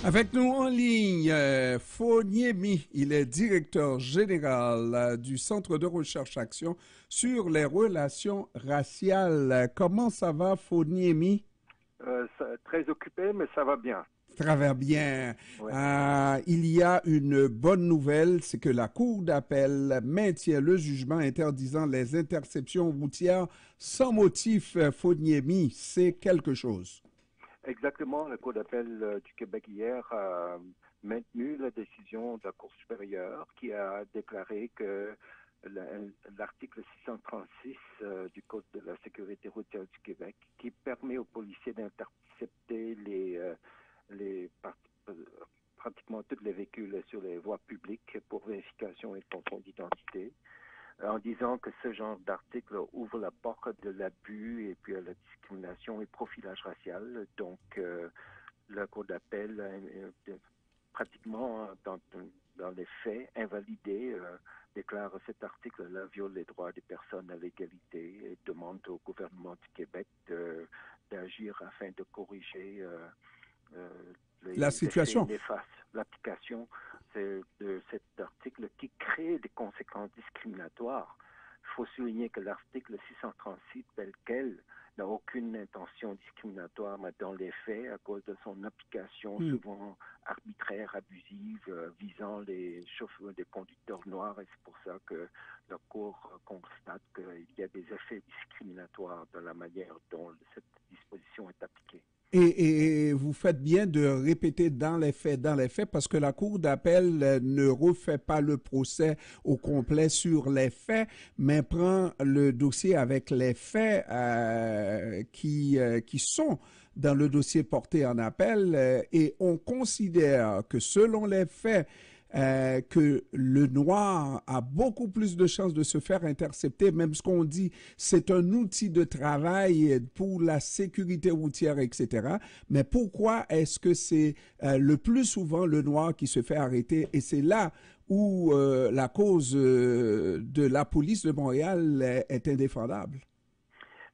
Avec nous en ligne, Foniemi, il est directeur général du Centre de recherche action sur les relations raciales. Comment ça va, Foniemi? Très occupé, mais ça va bien. Ça va bien. Ouais. Il y a une bonne nouvelle, c'est que la Cour d'appel maintient le jugement interdisant les interceptions routières sans motif. Foniemi, c'est quelque chose. Exactement, la Cour d'appel du Québec hier a maintenu la décision de la Cour supérieure qui a déclaré que l'article 636 du Code de la sécurité routière du Québec, qui permet aux policiers d'intercepter les pratiquement tous les véhicules sur les voies publiques pour vérification et contrôle d'identité, en disant que ce genre d'article ouvre la porte de l'abus et puis à la discrimination et profilage racial. Donc, la Cour d'appel, pratiquement dans les faits, invalidé, déclare cet article-là viole les droits des personnes à l'égalité et demande au gouvernement du Québec d'agir afin de corriger euh, La les effets situation. néfastes. L'application de cet article qui crée des conséquences discriminatoires. Il faut souligner que l'article 636 tel quel n'a aucune intention discriminatoire, mais dans les faits, à cause de son application Hmm. souvent arbitraire, abusive, visant les chauffeurs, des conducteurs noirs, et c'est pour ça que la Cour constate qu'il y a des effets discriminatoires dans la manière dont cette disposition est appliquée. Et vous faites bien de répéter dans les faits, parce que la Cour d'appel ne refait pas le procès au complet sur les faits, mais prend le dossier avec les faits qui sont dans le dossier porté en appel et on considère que selon les faits, que le noir a beaucoup plus de chances de se faire intercepter, même ce qu'on dit, c'est un outil de travail pour la sécurité routière, etc. Mais pourquoi est-ce que c'est le plus souvent le noir qui se fait arrêter? Et c'est là où la cause de la police de Montréal est indéfendable.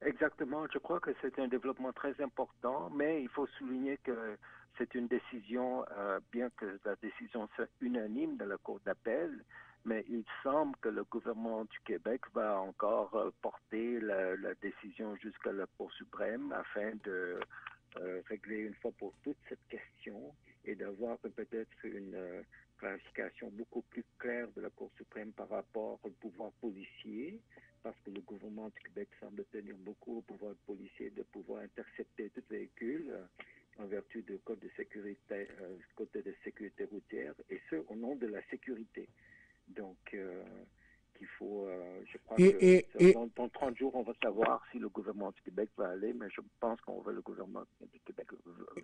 Exactement, je crois que c'est un développement très important, mais il faut souligner que c'est une décision, bien que la décision soit unanime de la Cour d'appel, mais il semble que le gouvernement du Québec va encore porter la décision jusqu'à la Cour suprême afin de régler une fois pour toutes cette question et d'avoir peut-être une clarification beaucoup plus claire de la Cour suprême par rapport au pouvoir policier, parce que le gouvernement du Québec semble tenir beaucoup au pouvoir policier de pouvoir intercepter tout véhicule en vertu du code de sécurité routière, et ce, au nom de la sécurité. Donc, qu'il faut, je crois Et, que et, et, dans 30 jours, on va savoir si le gouvernement du Québec va aller, mais je pense qu'on va, le gouvernement du Québec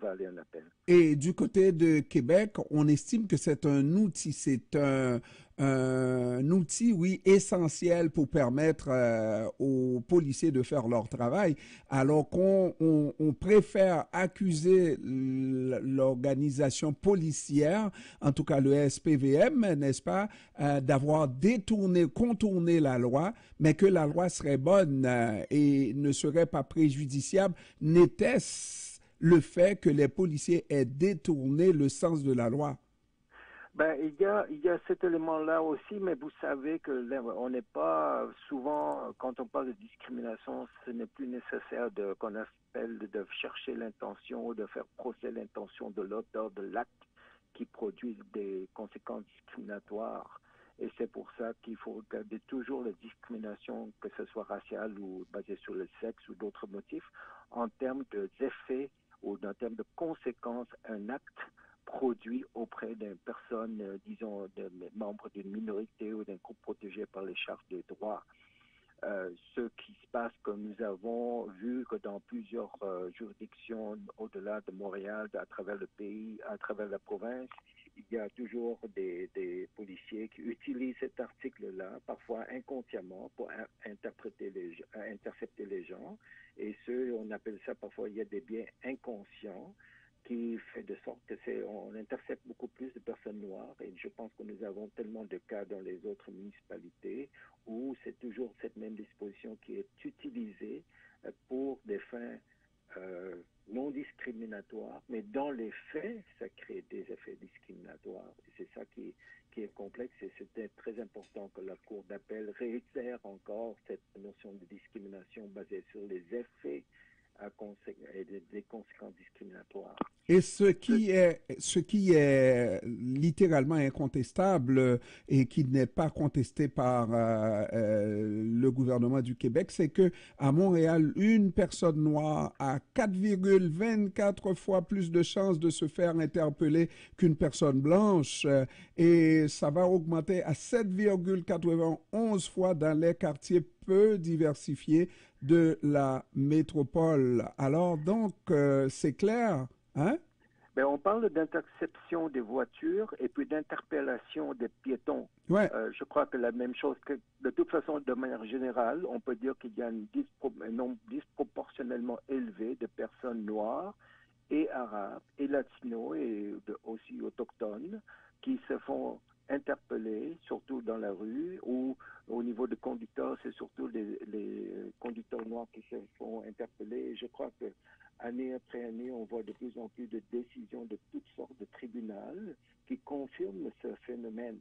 va aller en appel. Et du côté de Québec, on estime que c'est un outil, oui, essentiel pour permettre aux policiers de faire leur travail, alors qu'on préfère accuser l'organisation policière, en tout cas le SPVM, n'est-ce pas, d'avoir détourné, contourné la loi, mais que la loi serait bonne et ne serait pas préjudiciable. N'était-ce le fait que les policiers aient détourné le sens de la loi? Ben, il y a cet élément-là aussi, mais vous savez que là, on n'est pas souvent, quand on parle de discrimination, ce n'est plus nécessaire qu'on appelle de chercher l'intention ou de faire procès l'intention de l'auteur de l'acte qui produit des conséquences discriminatoires. Et c'est pour ça qu'il faut regarder toujours la discrimination, que ce soit raciale ou basée sur le sexe ou d'autres motifs, en termes d'effets ou en termes de conséquences, un acte produit auprès d'une personne, disons, de membre d'une minorité ou d'un groupe protégé par les chartes des droits. Ce qui se passe, que nous avons vu que dans plusieurs juridictions au-delà de Montréal, à travers le pays, à travers la province, il y a toujours des policiers qui utilisent cet article-là, parfois inconsciemment, pour intercepter les gens. Et on appelle ça parfois, il y a des biais inconscients qui fait de sorte que on intercepte beaucoup plus de personnes noires, et je pense que nous avons tellement de cas dans les autres municipalités où c'est toujours cette même disposition qui est utilisée pour des fins non discriminatoires discriminatoires, mais dans les faits, ça crée des effets discriminatoires. Et c'est ça qui est complexe et c'était très important que la Cour d'appel réitère encore cette notion de discrimination basée sur les effets et des conséquences discriminatoires. Et ce qui est littéralement incontestable et qui n'est pas contesté par le gouvernement du Québec, c'est que à Montréal, une personne noire a 4,24 fois plus de chances de se faire interpeller qu'une personne blanche et ça va augmenter à 7,91 fois dans les quartiers peu diversifiés de la métropole. Alors donc, c'est clair. Hein? Ben, on parle d'interception des voitures et puis d'interpellation des piétons. Ouais. Je crois que la même chose, que de toute façon, de manière générale, on peut dire qu'il y a un nombre disproportionnellement élevé de personnes noires et arabes et latinos et aussi autochtones qui se font interpeller, surtout dans la rue, ou au niveau des conducteurs, c'est surtout les conducteurs noirs qui se font interpeller. Et je crois que année après année, on voit de plus en plus de décisions de toutes sortes de tribunaux qui confirment ce phénomène.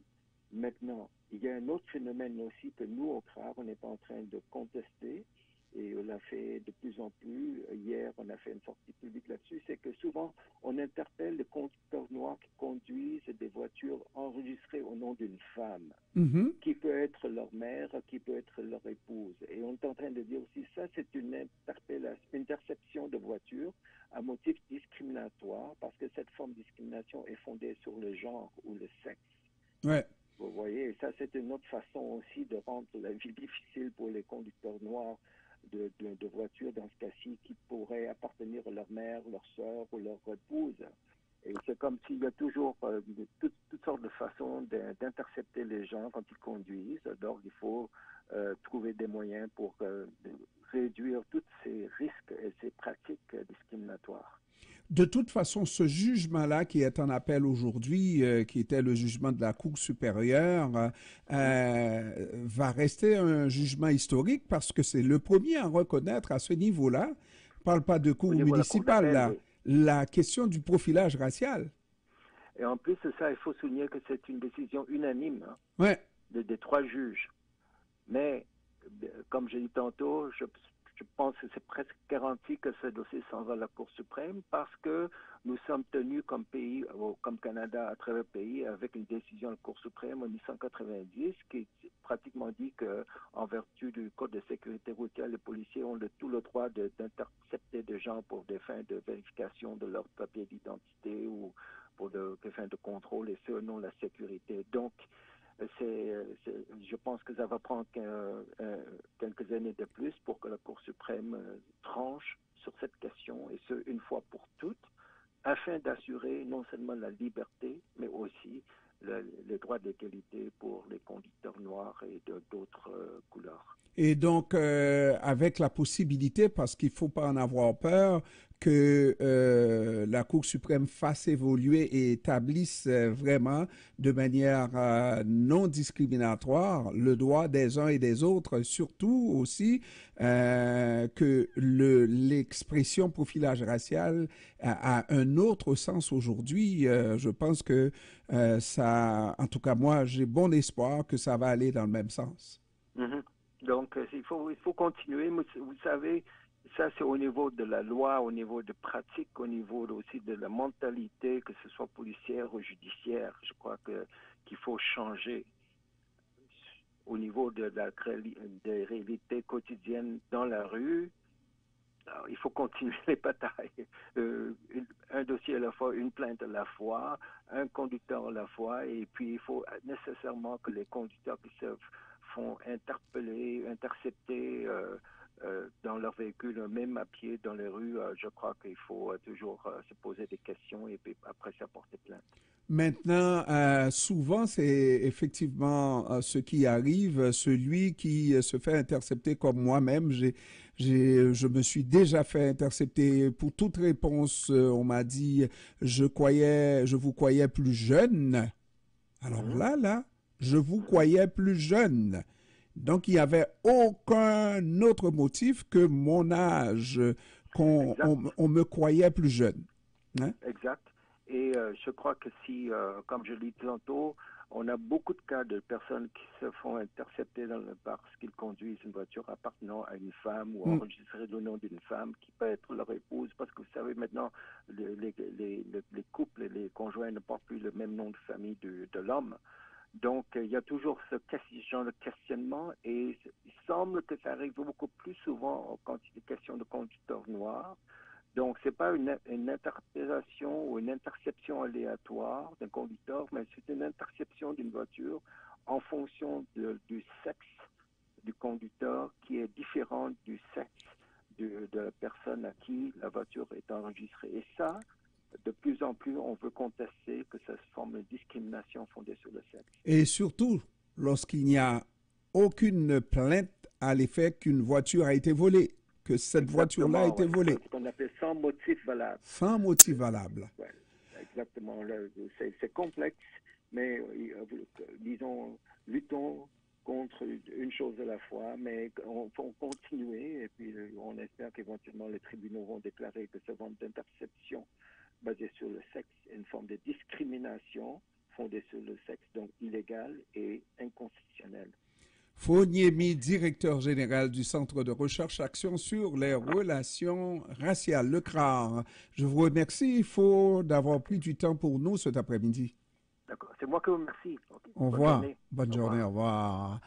Maintenant, il y a un autre phénomène aussi que nous, au CRAR, on n'est pas en train de contester, et on l'a fait de plus en plus. Hier, on a fait une sortie publique là-dessus, c'est que souvent, on interpelle les conducteurs noirs qui conduisent des voitures enregistrées au nom d'une femme, qui peut être leur mère, qui peut être leur épouse. Et on est en train de dire aussi, ça, c'est une interception de voiture à motif discriminatoire, parce que cette forme de discrimination est fondée sur le genre ou le sexe. Ouais. Vous voyez, et ça, c'est une autre façon aussi de rendre la vie difficile pour les conducteurs noirs de voitures, dans ce cas-ci, qui pourraient appartenir à leur mère, leur sœur ou leur épouse. Et c'est comme s'il y a toujours toutes sortes de façons d'intercepter les gens quand ils conduisent. Donc, il faut trouver des moyens pour réduire tous ces risques et ces pratiques discriminatoires. De toute façon, ce jugement-là qui est en appel aujourd'hui, qui était le jugement de la Cour supérieure, va rester un jugement historique parce que c'est le premier à reconnaître à ce niveau-là, je ne parle pas de cour municipale, là, oui, la question du profilage racial. Et en plus de ça, il faut souligner que c'est une décision unanime ouais. des trois juges. Mais, comme j'ai dit tantôt, je pense que c'est presque garanti que ce dossier s'en va à la Cour suprême parce que nous sommes tenus comme pays, comme Canada à travers le pays, avec une décision de la Cour suprême en 1990 qui pratiquement dit qu'en vertu du Code de sécurité routière, les policiers ont tout le droit d'intercepter des gens pour des fins de vérification de leur papier d'identité ou pour des fins de contrôle et ce, non la sécurité. Donc, je pense que ça va prendre quelques années de plus pour que la Cour suprême tranche sur cette question, et ce, une fois pour toutes, afin d'assurer non seulement la liberté, mais aussi les droits d'égalité pour les conducteurs noirs et d'autres couleurs. Et donc, avec la possibilité, parce qu'il ne faut pas en avoir peur, que la Cour suprême fasse évoluer et établisse vraiment de manière non discriminatoire le droit des uns et des autres, surtout aussi que l'expression profilage racial a un autre sens aujourd'hui. Je pense que ça, en tout cas moi, j'ai bon espoir que ça va aller dans le même sens. Mm-hmm. Donc, il faut continuer. Vous savez, ça, c'est au niveau de la loi, au niveau de pratique, au niveau aussi de la mentalité, que ce soit policière ou judiciaire. Je crois qu'il faut changer au niveau des réalités quotidiennes dans la rue. Alors, il faut continuer les batailles. Un dossier à la fois, une plainte à la fois, un conducteur à la fois, et puis il faut nécessairement que les conducteurs qui se font interpeller, intercepter dans leur véhicule, même à pied dans les rues, je crois qu'il faut toujours se poser des questions et puis après ça porter plainte. Maintenant, souvent, c'est effectivement ce qui arrive. Celui qui se fait intercepter comme moi-même, je me suis déjà fait intercepter pour toute réponse. On m'a dit, je vous croyais plus jeune. Alors là, je vous croyais plus jeune. Donc, il n'y avait aucun autre motif que mon âge, on me croyait plus jeune. Hein? Exact. Et je crois que si, comme je l'ai dit tantôt, on a beaucoup de cas de personnes qui se font intercepter parce qu'ils conduisent une voiture appartenant à une femme ou Mm. enregistrée le nom d'une femme qui peut être leur épouse, parce que vous savez maintenant, les couples et les conjoints ne portent plus le même nom de famille de l'homme. Donc, il y a toujours ce genre de questionnement et il semble que ça arrive beaucoup plus souvent quand il est question de conducteurs noirs. Donc, ce n'est pas une interprétation ou une interception aléatoire d'un conducteur, mais c'est une interception d'une voiture en fonction du sexe du conducteur qui est différent du sexe de la personne à qui la voiture est enregistrée. Et ça, de plus en plus, on veut contester que ça se forme une discrimination fondée sur le sexe. Et surtout, lorsqu'il n'y a aucune plainte à l'effet qu'une voiture a été volée, que cette voiture-là a Exactement, été ouais. volée. Ce qu'on appelle sans motif valable. Sans motif valable. Ouais, exactement. C'est complexe, mais disons, luttons contre une chose à la fois, mais on faut continuer et puis on espère qu'éventuellement les tribunaux vont déclarer que ce genre d'interception basée sur le sexe est une forme de discrimination fondée sur le sexe, donc illégale et inconstitutionnelle. Foniemi, directeur général du Centre de recherche action sur les relations raciales, le CRAR. Je vous remercie, Faux, d'avoir pris du temps pour nous cet après-midi. D'accord. C'est moi qui vous remercie. Okay. Au Bonne revoir. journée. Bonne Au journée, revoir. au revoir.